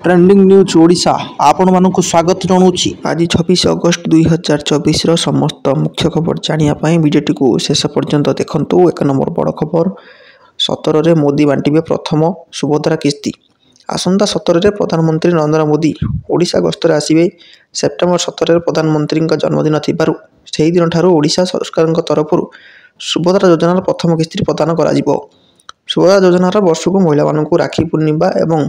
Trending news Odisha आपण मानक स्वागत जनाऊँगी। आज 26 अगस्त 2024 समस्त मुख्य खबर जानापी भिडियोटी को शेष पर्यंत देखु। एक नंबर बड़ खबर 17 मोदी बांटे प्रथम सुभद्रा किस्ती। आसंता 17 प्रधानमंत्री नरेंद्र मोदी ओडिशा गस्तर आसवे। सेप्टेम्बर 17 प्रधानमंत्री जन्मदिन थिबारु सेही दिन ठारू ओडिशा सरकार तरफ सुभद्रा योजनार प्रथम किस्ती प्रदान करा जिवो। सुभद्रा योजनार वर्षक महिला मानक राखी पूर्णिमा एवं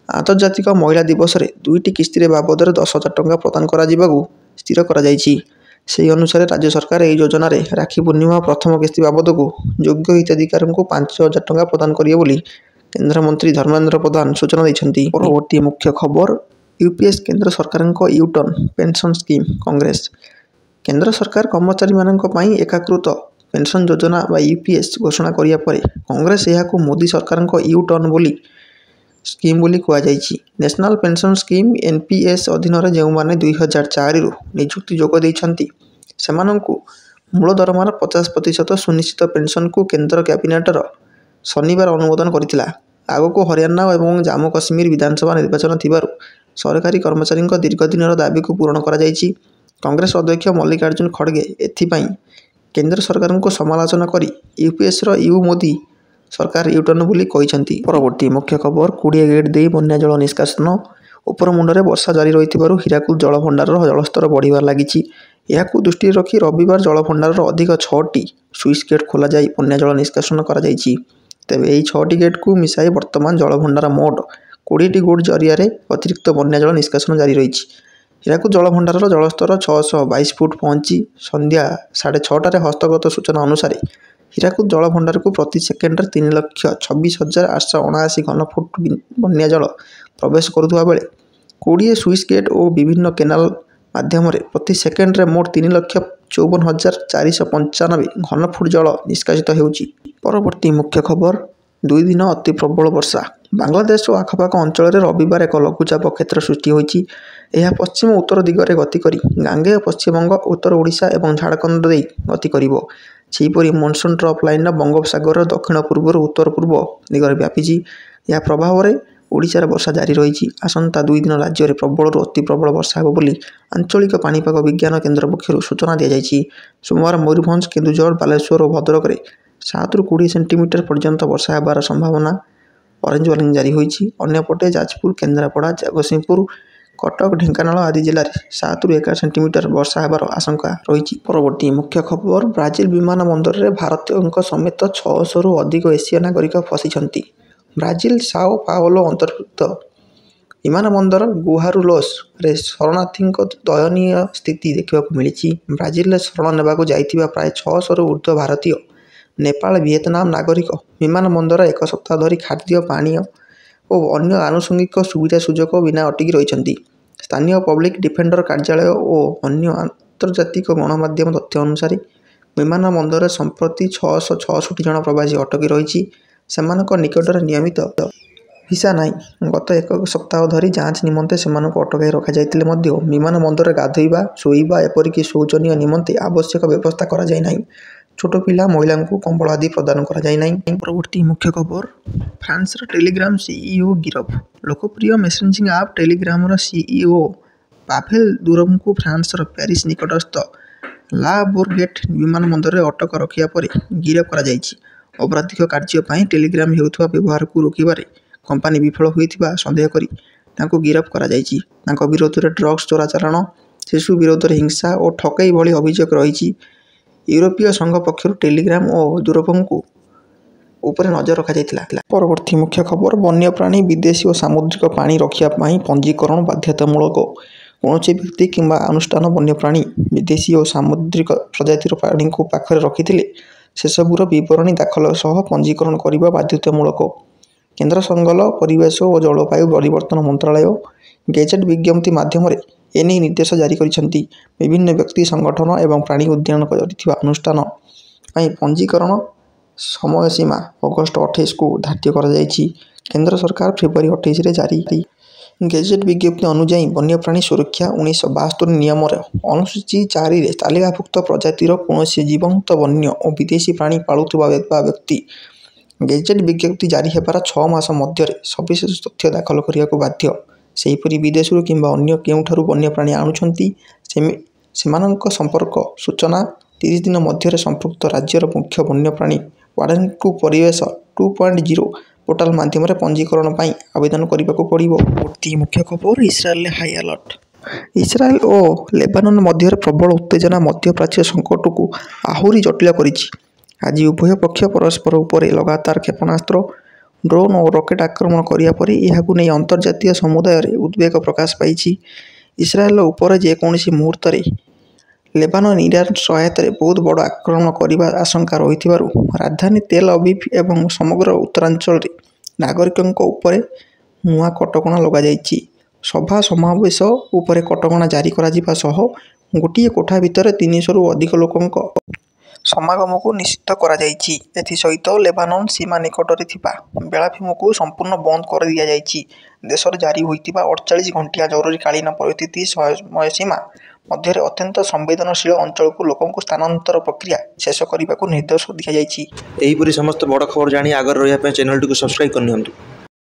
आंतर्जातिक महिला दिवस रे दुईटी किस्ती बाबद 10,000 टंका प्रदान करा जिबाकु स्थिर करा जायछि। सेही अनुसार राज्य सरकार एही योजना रे राखी पूर्णिमा प्रथम किस्ती बाबद को योग्य हिताधिकारी को 5,000 टंका प्रदान करिए बोली केंद्र मंत्री धर्मेंद्र प्रधान सूचना दैछन्ति। परवर्ती मुख्य खबर यूपीएस केंद्र सरकार यूटर्न पेंशन स्कीम। कांग्रेस केंद्र सरकार कर्मचारी मानक पई एकीकृत पेंशन योजना बा यूपीएस घोषणा करिया परे कांग्रेस यहाको मोदी सरकार यूटर्न बोली स्कीम बोली कह जायछि। नेशनल पेंशन स्कीम एनपीएस अधीन रे जेउ माने 2004 रु नियुक्ति जोग दैछन्ति सेमानंकु मूल दरमार 50% सुनिश्चित पेंशन को केंद्र कैबिनेट शनिवार अनुमोदन करथिला। आगको हरियाणा और जम्मू काश्मीर विधानसभा निर्वाचन थिबारु सरकारी कर्मचारी दीर्घ दिन दाबी को पूरण करा जायछि। कांग्रेस अध्यक्ष मल्लिकार्जुन खड़गे एथिपाई केंद्र सरकार को समालोचना करी यूपीएस यू मोदी सरकार यूटर्न बोली कहिसंती। परवर्ती मुख्य खबर 20 गेट दे बन्या जल निष्कासन। उपर मुंडरे वर्षा जारी रहिथिबारु हीराकुद जल भंडार जलस्तर बढ़िबार लागिछि। याकु दृष्टि रखी रविवार जल भंडार अधिक 6टी स्विच गेट खोला जाई बन्या जल निष्कासन करा जायछि। तेबे एही 6टी गेट को मिसाई वर्तमान जल भंडार मोट 20टी गेट जरिया रे अतिरिक्त बन्या जल निष्कासन जारी रहिछि। हीराकुद जल भंडार जलस्तर 622 फुट पहुंची संध्या 6:30 हस्तगत सूचना अनुसार हीराकुद जल भंडार को प्रति सेकेंड 3,26,879 घनफुट बन्या जल प्रवेश करुवा बेले 20 स्विच गेट और विभिन्न केनाल माध्यम प्रति सेकेंड मोट 3,54,495 घनफुट जल निष्कासित होउछि। परवर्ती मुख्य खबर 2 दिन अति प्रबल वर्षा। बांग्लादेश और आखपाख अंचल रविवार एक लघुचाप क्षेत्र सृष्टि होइछि। यह पश्चिम उत्तर दिगरे गति करी गांगे पश्चिमबंग उत्तर ओडिशा और झारखंड दे गति करिवो। सेहीपरि मनसून ट्रफ लाइन बंगोपसागर दक्षिण पूर्व उत्तर पूर्व दिगरे व्यापीछि। यह प्रभाव में ओडिशार वर्षा जारी रही। आसंता 2 दिन राज्य में प्रबल अति प्रबल वर्षा हो बोली आंचलिक पाणीपाग विज्ञान केन्द्र पक्षर सूचना दी जायछि। सोमवार मयूरभंज केन्दुझर बालेश्वर और भद्रक में 7 ରୁ 20 सेंटीमीटर पर्यंत वर्षा होबार संभावना ऑरेंज वार्निंग जारी होइछि। अन्यपटे जाजपुर केन्द्रापड़ा जगतसिंहपुर कटक ढेंकानाल आदि जिले में 7 ରୁ 11 सेंटीमीटर वर्षा होबार आशंका रही। परवर्ती मुख्य खबर ब्राजिल विमान बंदर में भारतीयों समेत 600 ରୁ अधिक एशिया नागरिक फसिछन्ति। ब्राजिल साओ पाओलो अंतर्भुक्त विमान बंदर गुहारुलोस रे शरणार्थी दयनीय स्थिति देखा मिली। ब्राजिल शरण नेबाकु जाइथिबा प्राय 600 ରୁ ऊर्ध्व भारतीय नेपाल विएतनाम नागरिक विमान बंदर एक सप्ताह धरी खाद्य पानी और अन्य आनुषंगिक सुविधा सुजोग बिना अटकी रही। स्थानीय पब्लिक डिफेंडर कार्यालय और अन्य आंतर्जातिक गणमाध्यम तथ्य अनुसार विमान बंदर संप्रति 666 जन प्रवासी अटकी रही। सेमानक निकटर नियमित भिसा नाई। गत एक सप्ताह धरी जांच निमंते सेमानक अटकाई रखा जाइतिले मध्य विमान बंदर गाधोइबा शोइबा एपरिक शौचनीय निमंते आवश्यक व्यवस्था करा जाय नाही। छोट पिला महिला को कंबल आदि प्रदान करा जाय नाही। परवर्ती मुख्य खबर फ्रांस टेलीग्राम सीईओ गिरफ। लोकप्रिय messaging app Telegram CEO Pavel Durov को फ्रांस पेरिस निकटस्थ ला बोर्गेट विमान बंदर में अटक रखिया पर गिरफ करा जायछि। अपराधिक कार्य पर टेलीग्राम हेउथबा व्यवहार को रोकिबारे कंपनी विफल होइथिबा संदेह करी तांको गिरफ करा जायछि। तांको विरोध में ड्रग्स चोराचालाण शिशु विरोध में हिंसा और ठकई भली अभियोग रही। यूरोपीय संघ पक्षर टेलीग्राम और दुरम को ऊपर नजर रखा जाइतिला। परवर्ती मुख्य खबर वन्यप्राणी विदेशी और सामुद्रिक प्राणी रक्षा पंजीकरण बाध्यतामूलक। कौनसी व्यक्ति किंबा अनुष्ठान वन्यप्राणी विदेशी और सामुद्रिक प्रजातिर प्राणी को पाखरे रखिथिले सेसबुर विवरणी दाखल सह पंजीकरण करने बाध्यतामूलक। केंद्र संगल परिवेश और जलवायु परिवर्तन मंत्रालय गेजेट विज्ञप्ति माध्यम एने निर्देश जारी करिसेंति। विभिन्न व्यक्ति संगठन एवं प्राणी उद्यान करथिबा अनुष्ठान पंजीकरण समय सीमा अगस्त 28 को धार्य करा जायछि। केंद्र सरकार फेब्रुआरी 28 रे जारी गेजेट विज्ञप्ति अनुଯାयी वन्यप्राणी सुरक्षा 1972 नियम अनुसूची 4 रे तालिकाभुक्त प्रजातिर कौनसी जीवंत वन्य और विदेशी प्राणी पालुवा व्यक्ति गेजेट विज्ञप्ति जारी होबार 6 मास मध्य सविशेष तथ्य दाखल करने को बाध्य। ସେହିପରି ବିଦେଶରୁ କିମ୍ବା ଅନ୍ୟ କେଉଁଠାରୁ ବନ୍ୟପ୍ରାଣୀ ଆଣୁଛନ୍ତି ସେମାନଙ୍କ ସମ୍ପର୍କ ସୂଚନା 30 ଦିନ ମଧ୍ୟରେ ସମ୍ପୃକ୍ତ ରାଜ୍ୟର ମୁଖ୍ୟ ବନ୍ୟପ୍ରାଣୀ ୱାର୍ଡେନଙ୍କୁ ପରିବେଶ 2.0 ପୋର୍ଟାଲ ମାଧ୍ୟମରେ ପଞ୍ଜୀକରଣ ପାଇଁ ଆବେଦନ କରିବାକୁ ପଡ଼ିବ। ପରବର୍ତ୍ତୀ ମୁଖ୍ୟ ଖବର ଇସ୍ରାଏଲରେ ହାଇ ଆଲର୍ଟ। ଇସ୍ରାଏଲ ଓ ଲେବାନନ ମଧ୍ୟରେ ପ୍ରବଳ ଉତ୍ତେଜନା ମଧ୍ୟପ୍ରାଚ୍ୟ ସଂକଟକୁ ଆହୁରି ଜଟିଳ କରିଛି। ଆଜି ଉଭୟ ପକ୍ଷ ପରସ୍ପର ଉପରେ ଲଗାତାର କ୍ଷେପଣାସ୍ତ୍ର, ଡ୍ରୋନ୍ ଓ ରକେଟ୍ ଆକ୍ରମଣ କରିବା ପରେ ଏହାକୁ ନେଇ ଅନ୍ତର୍ଜାତୀୟ ସମୁଦାୟରେ ଉଦ୍ବେଗ ପ୍ରକାଶ ପାଇଛି। ଇସ୍ରାଏଲ ଉପରେ ଯେକୌଣସି ମୁହୂର୍ତ୍ତରେ ଲେବାନନ ଇରାନ ସହାୟତାରେ ବହୁତ ବଡ଼ ଆକ୍ରମଣ କରିବା ଆଶଙ୍କା ରହିଥିବାରୁ ରାଜଧାନୀ ତେଲ ଅବିବ୍ ଏବଂ ସମଗ୍ର ଉତ୍ତରାଞ୍ଚଳରେ ନାଗରିକଙ୍କ ଉପରେ ନୂଆ କଟକଣା ଲଗାଯାଇଛି। ସଭା ସମାବେଶ ଉପରେ କଟକଣା ଜାରି କରାଯିବା ସହ ଗୋଟିଏ କୋଠା ଭିତରେ 300ରୁ ଅଧିକ ଲୋକଙ୍କ ସମାଗମକୁ ନିଷିଦ୍ଧ କରାଯାଇଛି। ଏଥିସହିତ ଲେବାନନ ସୀମା ନିକଟରେ ଥିବା ବେଳାଭୂମିକୁ ସମ୍ପୂର୍ଣ୍ଣ ବନ୍ଦ କରିଦିଆଯାଇଛି। ଦେଶରେ ଜାରି ହୋଇଥିବା 48 ଘଣ୍ଟିଆ ଜରୁରୀକାଳୀନ ପରିସ୍ଥିତି ସମୟସୀମା ମଧ୍ୟରେ ଅତ୍ୟନ୍ତ ସମ୍ବେଦନଶୀଳ ଅଞ୍ଚଳକୁ ଲୋକଙ୍କୁ ସ୍ଥାନାନ୍ତର ପ୍ରକ୍ରିୟା ଶେଷ କରିବାକୁ ନିର୍ଦ୍ଦେଶ ଦିଆଯାଇଛି। ଏହିପରି ସମସ୍ତ ବଡ଼ ଖବର ଜାଣି ଆଗରେ ରହିବା ପାଇଁ ଚ୍ୟାନେଲଟିକୁ ସବସ୍କ୍ରାଇବ୍ କରିନିଅନ୍ତୁ।